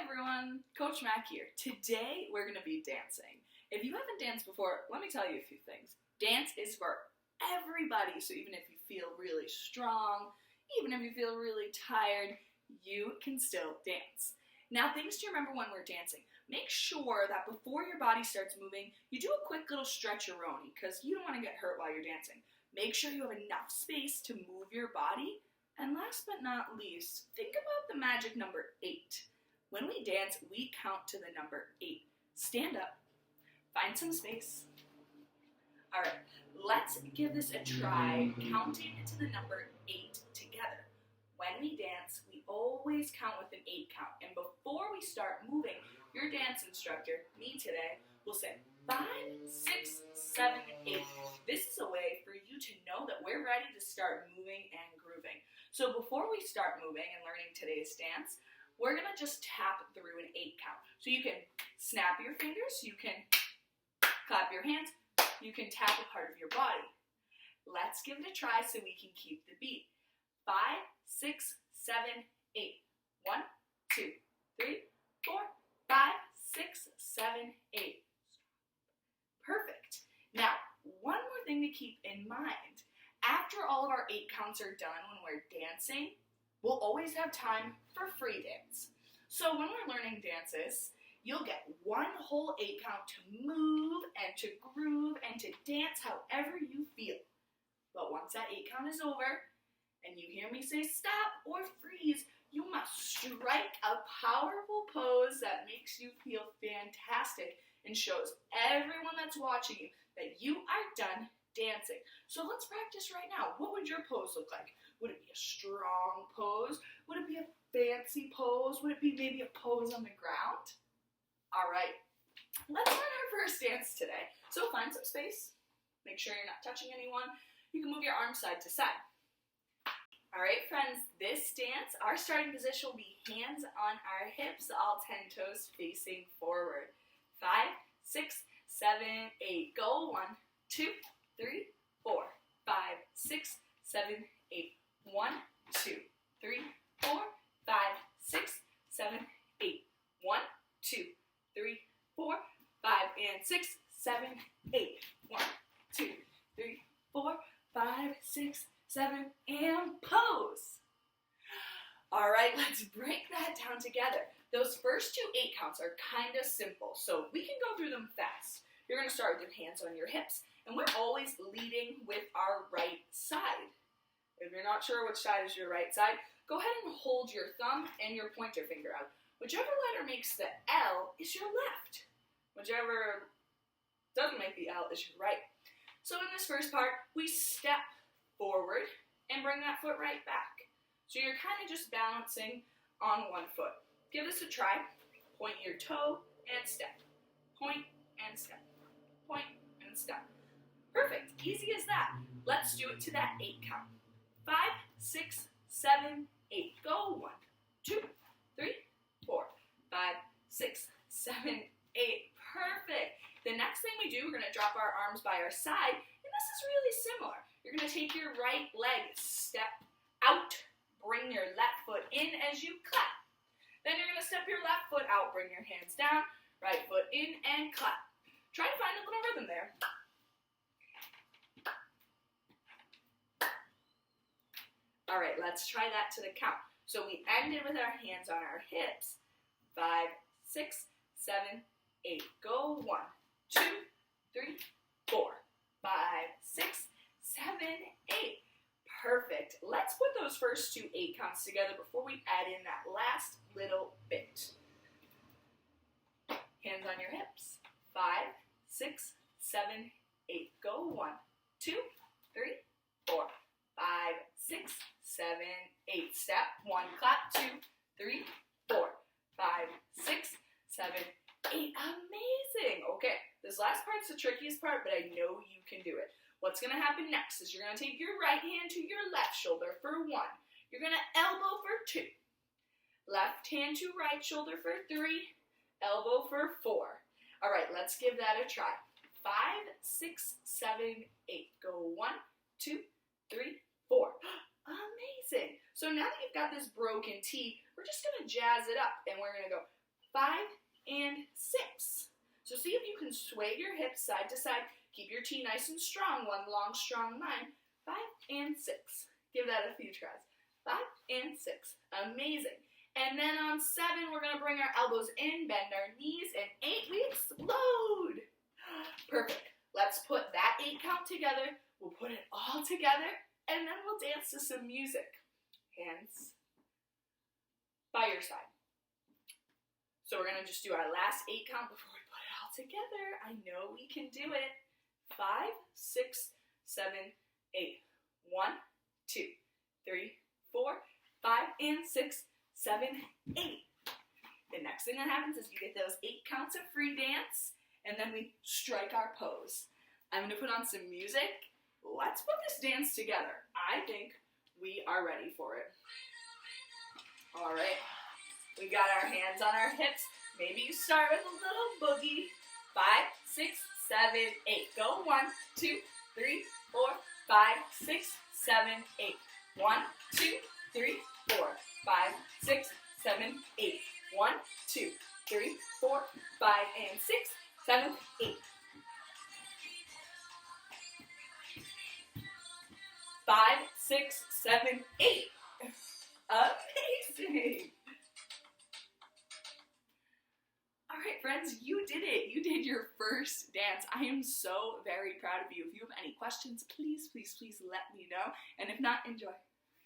everyone, Coach Mac here. Today we're going to be dancing. If you haven't danced before, let me tell you a few things. Dance is for everybody, so even if you feel really strong, even if you feel really tired, you can still dance. Now, things to remember when we're dancing. Make sure that before your body starts moving, you do a quick little stretch-a-roni because you don't want to get hurt while you're dancing. Make sure you have enough space to move your body. And last but not least, think about the magic number 8. When we dance, we count to the number 8. Stand up, find some space. All right, let's give this a try, counting to the number 8 together. When we dance, we always count with an 8 count. And before we start moving, your dance instructor, me today, will say 5, 6, 7, 8. This is a way for you to know that we're ready to start moving and grooving. So before we start moving and learning today's dance, we're going to just tap through an 8 count. So you can snap your fingers, you can clap your hands, you can tap a part of your body. Let's give it a try so we can keep the beat. 5, 6, 7, 8. 1, 2, 3, 4, 5, 6, 7, 8. Perfect. Now, one more thing to keep in mind. After all of our 8 counts are done when we're dancing, we'll always have time for free dance. So when we're learning dances, you'll get one whole 8 count to move and to groove and to dance however you feel. But once that 8 count is over and you hear me say stop or freeze, you must strike a powerful pose that makes you feel fantastic and shows everyone that's watching you that you are done dancing. So let's practice right now. What would your pose look like? Would it be a strong pose? Would it be a fancy pose? Would it be maybe a pose on the ground? All right, let's learn our first dance today. So find some space. Make sure you're not touching anyone. You can move your arms side to side. All right, friends, this dance, our starting position will be hands on our hips, all 10 toes facing forward. 5, 6, 7, 8. Go. 1, 2, 3, 4, 5, 6, 7, 8. 1, 2, 3, 4, 5, 6, 7, 8. 1, 2, 3, 4, 5, and 6, 7, 8. 1, 2, 3, 4, 5, 6, 7, and pose. All right, let's break that down together. Those first 2 8 counts are kind of simple, so we can go through them fast. You're going to start with your hands on your hips, and we're always leading with our right side. If you're not sure which side is your right side, go ahead and hold your thumb and your pointer finger out. Whichever letter makes the L is your left. Whichever doesn't make the L is your right. So in this first part, we step forward and bring that foot right back. So you're kind of just balancing on one foot. Give this a try. Point your toe and step. Point and step. Point and step. Perfect. Easy as that. Let's do it to that 8 count. 5, 6, 7, 8. Go. 1, 2, 3, 4, 5, 6, 7, 8. Perfect. The next thing we do, we're going to drop our arms by our side, and this is really similar. You're going to take your right leg, step out, bring your left foot in as you clap. Then you're going to step your left foot out, bring your hands down, right foot in, and clap. Try to find a little rhythm there. All right, let's try that to the count. So we ended with our hands on our hips. 5, 6, 7, 8. Go. 1, 2, 3, 4, 5, 6, 7, 8. Perfect. Let's put those first 2 8 counts together before we add in that last little bit. Hands on your hips. 5, 6, 7, 8. Go. 1, 2, 3, 4, 5, 6, 7, 8. Step. 1, clap. 2, 3, 4, 5, 6, 7, 8. Amazing. Okay, this last part's the trickiest part, but I know you can do it. What's going to happen next is you're going to take your right hand to your left shoulder for 1. You're going to elbow for 2. Left hand to right shoulder for 3. Elbow for 4. All right, let's give that a try. 5, 6, 7, 8. Go. 1, 2, 3, 4. Amazing. So now that you've got this broken T, we're just going to jazz it up, and we're going to go 5, and 6. So see if you can sway your hips side to side. Keep your T nice and strong, one long, strong line. 5 and 6. Give that a few tries. 5 and 6. Amazing. And then on 7, we're going to bring our elbows in, bend our knees, and 8, we explode. Perfect. Let's put that 8 count together. We'll put it all together, and then we'll dance to some music. Hands by your side. So we're going to just do our last 8 count before we put it all together. I know we can do it. 5, 6, 7, 8. 1, 2, 3, 4, 5, and 6, 7, 8. The next thing that happens is you get those 8 counts of free dance, and then we strike our pose. I'm going to put on some music. Let's put this dance together. I think we are ready for it. All right. We got our hands on our hips. Maybe you start with a little boogie. 5, 6, 7, 8. Go 1, 2, 3, 4, 5, 6, 7, 8. 1, 2, 3, 4, 5, 6, 7, 8. 1, 2, 3, 4, 5, and 6, 7, 8. 5, 6, 7, 8. Amazing. All right, friends, you did it. You did your first dance. I am so very proud of you. If you have any questions, please, please, please let me know. And if not, enjoy.